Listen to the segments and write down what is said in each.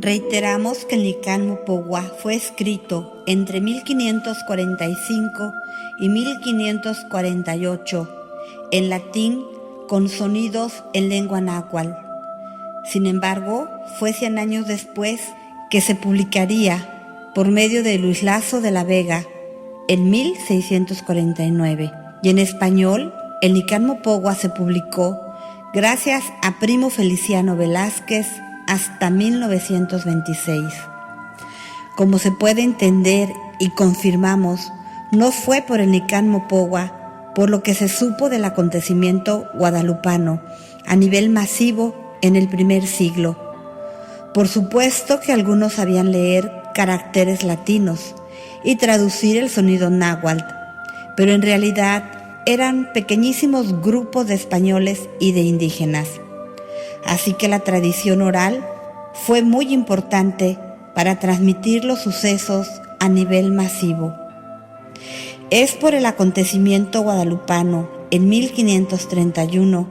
Reiteramos que el Nican Mopogua fue escrito entre 1545 y 1548 en latín con sonidos en lengua náhuatl. Sin embargo, fue 100 años después que se publicaría por medio de Luis Lasso de la Vega en 1649. Y en español, el Nican Mopogua se publicó gracias a Primo Feliciano Velázquez hasta 1926. Como se puede entender y confirmamos, no fue por el Nican Mopogua por lo que se supo del acontecimiento guadalupano a nivel masivo en el primer siglo. Por supuesto que algunos sabían leer caracteres latinos y traducir el sonido náhuatl, pero en realidad eran pequeñísimos grupos de españoles y de indígenas. Así que la tradición oral fue muy importante para transmitir los sucesos a nivel masivo. Es por el acontecimiento guadalupano en 1531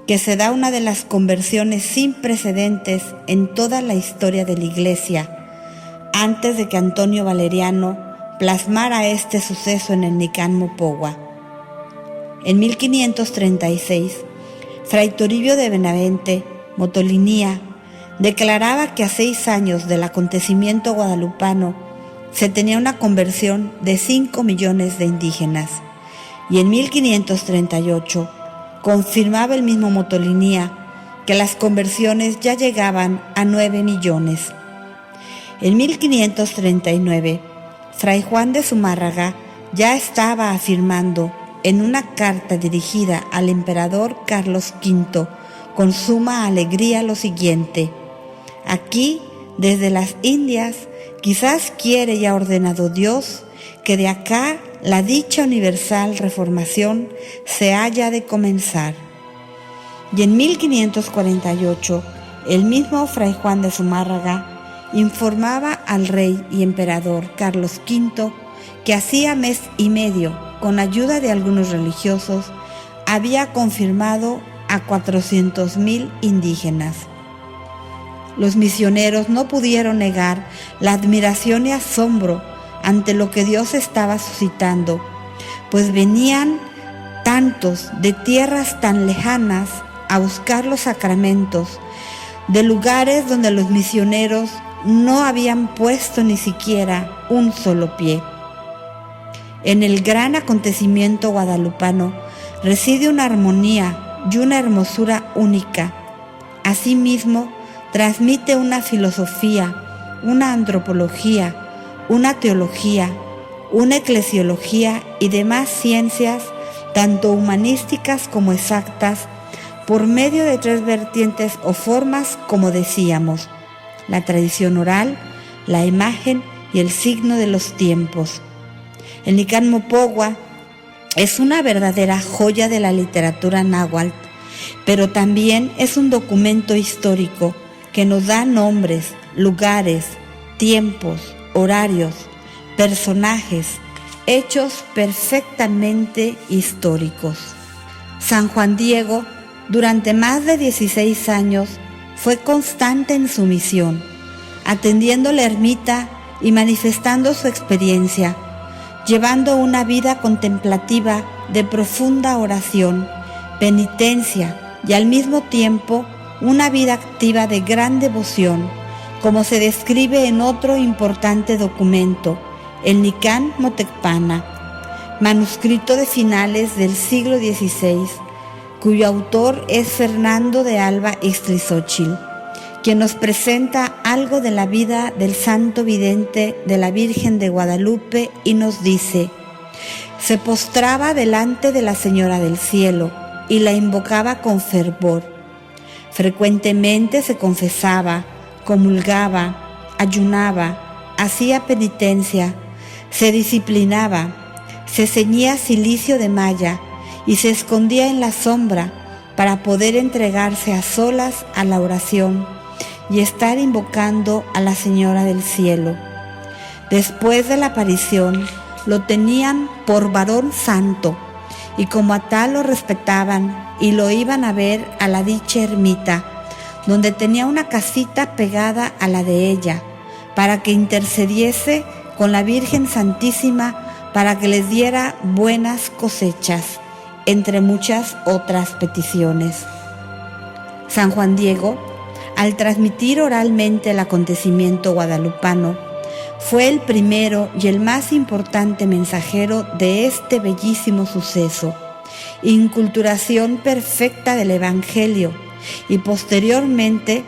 que se da una de las conversiones sin precedentes en toda la historia de la Iglesia, antes de que Antonio Valeriano plasmara este suceso en el Nican Mopogua. En 1536, Fray Toribio de Benavente, Motolinía, declaraba que a 6 años del acontecimiento guadalupano se tenía una conversión de 5 millones de indígenas, y en 1538 confirmaba el mismo Motolinía que las conversiones ya llegaban a 9 millones. En 1539, Fray Juan de Zumárraga ya estaba afirmando en una carta dirigida al emperador Carlos V con suma alegría lo siguiente: aquí, desde las Indias, quizás quiere y ha ordenado Dios que de acá la dicha universal reformación se haya de comenzar. Y en 1548, el mismo Fray Juan de Zumárraga informaba al rey y emperador Carlos V que hacía mes y medio, con ayuda de algunos religiosos, había confirmado a 400,000 indígenas. Los misioneros no pudieron negar la admiración y asombro ante lo que Dios estaba suscitando, pues venían tantos de tierras tan lejanas a buscar los sacramentos, de lugares donde los misioneros no habían puesto ni siquiera un solo pie. En el gran acontecimiento guadalupano reside una armonía y una hermosura única. Asimismo, transmite una filosofía, una antropología, una teología, una eclesiología y demás ciencias, tanto humanísticas como exactas, por medio de 3 vertientes o formas, como decíamos: la tradición oral, la imagen y el signo de los tiempos. El Nican Mopogua es una verdadera joya de la literatura náhuatl, pero también es un documento histórico que nos da nombres, lugares, tiempos, horarios, personajes, hechos perfectamente históricos. San Juan Diego, durante más de 16 años, fue constante en su misión, atendiendo la ermita y manifestando su experiencia, llevando una vida contemplativa de profunda oración, penitencia y al mismo tiempo una vida activa de gran devoción, como se describe en otro importante documento, el Nican Motecpana, manuscrito de finales del siglo XVI, cuyo autor es Fernando de Alba Ixtlilxóchitl, quien nos presenta algo de la vida del santo vidente de la Virgen de Guadalupe y nos dice: se postraba delante de la Señora del Cielo y la invocaba con fervor. Frecuentemente se confesaba, comulgaba, ayunaba, hacía penitencia, se disciplinaba, se ceñía cilicio de malla y se escondía en la sombra para poder entregarse a solas a la oración y estar invocando a la Señora del Cielo. Después de la aparición, lo tenían por varón santo, y como a tal lo respetaban y lo iban a ver a la dicha ermita, donde tenía una casita pegada a la de ella, para que intercediese con la Virgen Santísima para que les diera buenas cosechas, entre muchas otras peticiones. San Juan Diego, al transmitir oralmente el acontecimiento guadalupano, fue el primero y el más importante mensajero de este bellísimo suceso, inculturación perfecta del Evangelio, y posteriormente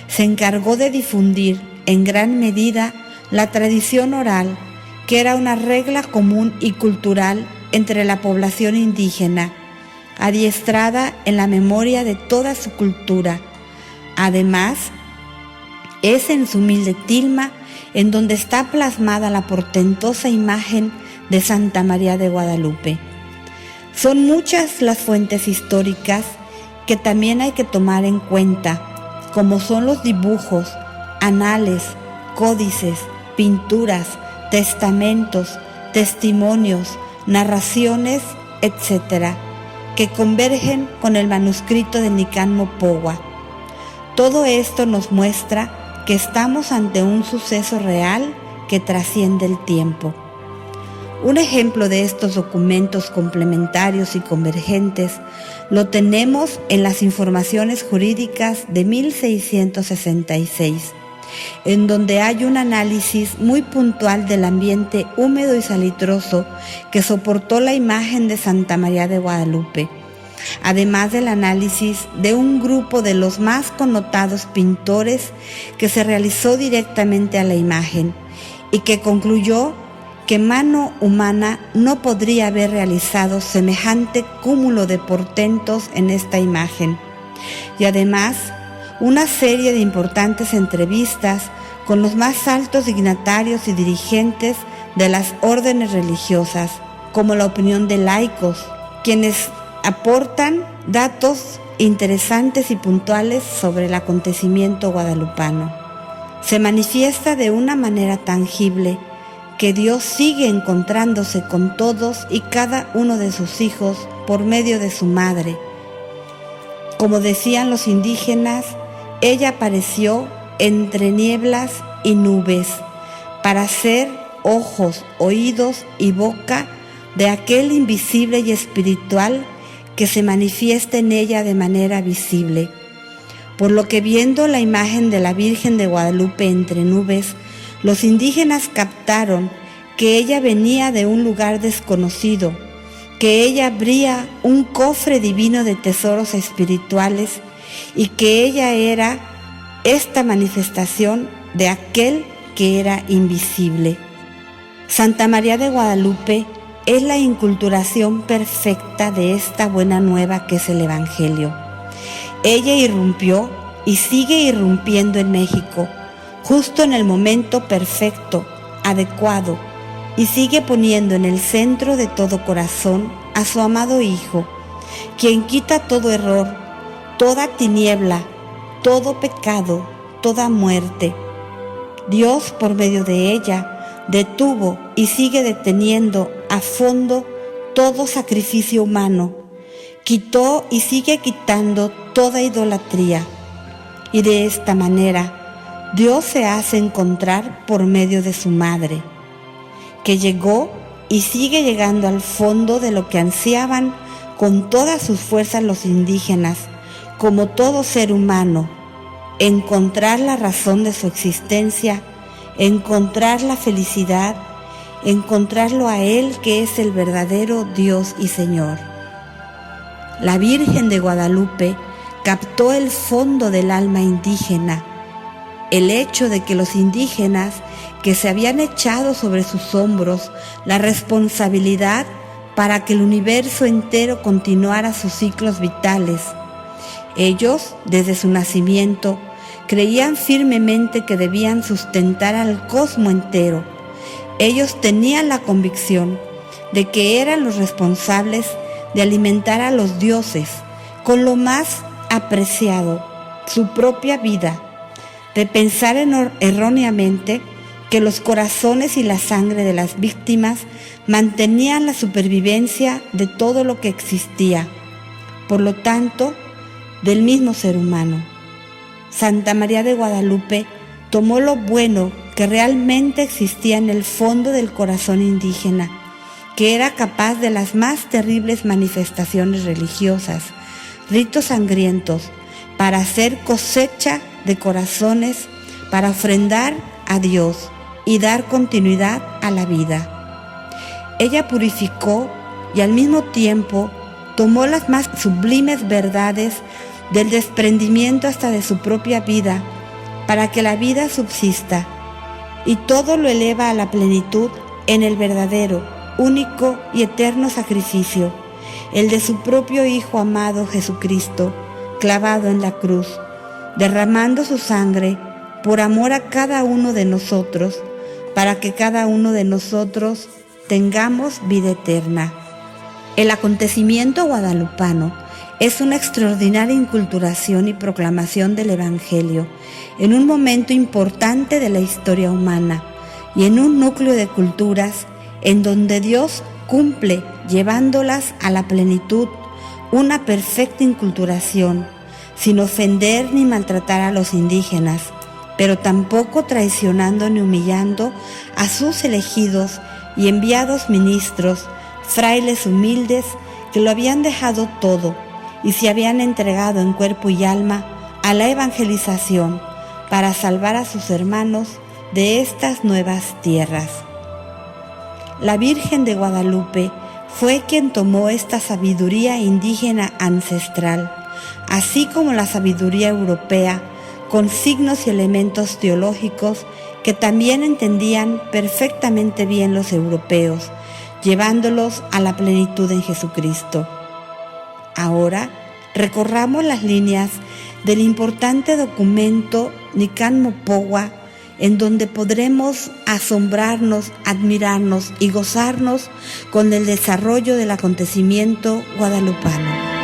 se encargó de difundir en gran medida la tradición oral, que era una regla común y cultural entre la población indígena, adiestrada en la memoria de toda su cultura. Además, es en su humilde tilma en donde está plasmada la portentosa imagen de Santa María de Guadalupe. Son muchas las fuentes históricas que también hay que tomar en cuenta, como son los dibujos, anales, códices, pinturas, testamentos, testimonios, narraciones, etc., que convergen con el manuscrito de Nicán Mopogua. Todo esto nos muestra que estamos ante un suceso real que trasciende el tiempo. Un ejemplo de estos documentos complementarios y convergentes lo tenemos en las informaciones jurídicas de 1666, en donde hay un análisis muy puntual del ambiente húmedo y salitroso que soportó la imagen de Santa María de Guadalupe, además del análisis de un grupo de los más connotados pintores que se realizó directamente a la imagen y que concluyó que mano humana no podría haber realizado semejante cúmulo de portentos en esta imagen, y además una serie de importantes entrevistas con los más altos dignatarios y dirigentes de las órdenes religiosas, como la opinión de laicos, quienes aportan datos interesantes y puntuales sobre el acontecimiento guadalupano. Se manifiesta de una manera tangible que Dios sigue encontrándose con todos y cada uno de sus hijos por medio de su madre. Como decían los indígenas, ella apareció entre nieblas y nubes para ser ojos, oídos y boca de aquel invisible y espiritual que se manifiesta en ella de manera visible. Por lo que, viendo la imagen de la Virgen de Guadalupe entre nubes, los indígenas captaron que ella venía de un lugar desconocido, que ella abría un cofre divino de tesoros espirituales y que ella era esta manifestación de aquel que era invisible. Santa María de Guadalupe es la inculturación perfecta de esta buena nueva que es el Evangelio. Ella irrumpió y sigue irrumpiendo en México, justo en el momento perfecto, adecuado, y sigue poniendo en el centro de todo corazón a su amado Hijo, quien quita todo error, toda tiniebla, todo pecado, toda muerte. Dios, por medio de ella, detuvo y sigue deteniendo a fondo todo sacrificio humano, quitó y sigue quitando toda idolatría, y de esta manera Dios se hace encontrar por medio de su madre, que llegó y sigue llegando al fondo de lo que ansiaban con todas sus fuerzas los indígenas, como todo ser humano: encontrar la razón de su existencia, encontrar la felicidad, encontrarlo a Él, que es el verdadero Dios y Señor. La Virgen de Guadalupe captó el fondo del alma indígena, el hecho de que los indígenas, que se habían echado sobre sus hombros la responsabilidad para que el universo entero continuara sus ciclos vitales. Ellos, desde su nacimiento, creían firmemente que debían sustentar al cosmos entero. Ellos tenían la convicción de que eran los responsables de alimentar a los dioses con lo más apreciado, su propia vida, de pensar erróneamente que los corazones y la sangre de las víctimas mantenían la supervivencia de todo lo que existía, por lo tanto, del mismo ser humano. Santa María de Guadalupe tomó lo bueno que realmente existía en el fondo del corazón indígena, que era capaz de las más terribles manifestaciones religiosas, ritos sangrientos, para hacer cosecha de corazones, para ofrendar a Dios y dar continuidad a la vida. Ella purificó y al mismo tiempo tomó las más sublimes verdades del desprendimiento hasta de su propia vida, para que la vida subsista, y todo lo eleva a la plenitud en el verdadero, único y eterno sacrificio, el de su propio Hijo amado Jesucristo, clavado en la cruz, derramando su sangre por amor a cada uno de nosotros, para que cada uno de nosotros tengamos vida eterna. El acontecimiento guadalupano es una extraordinaria inculturación y proclamación del Evangelio en un momento importante de la historia humana y en un núcleo de culturas en donde Dios cumple, llevándolas a la plenitud, una perfecta inculturación, sin ofender ni maltratar a los indígenas, pero tampoco traicionando ni humillando a sus elegidos y enviados ministros, frailes humildes que lo habían dejado todo y se habían entregado en cuerpo y alma a la evangelización para salvar a sus hermanos de estas nuevas tierras. La Virgen de Guadalupe fue quien tomó esta sabiduría indígena ancestral, así como la sabiduría europea, con signos y elementos teológicos que también entendían perfectamente bien los europeos, llevándolos a la plenitud en Jesucristo. Ahora recorramos las líneas del importante documento Nican Mopogua, en donde podremos asombrarnos, admirarnos y gozarnos con el desarrollo del acontecimiento guadalupano.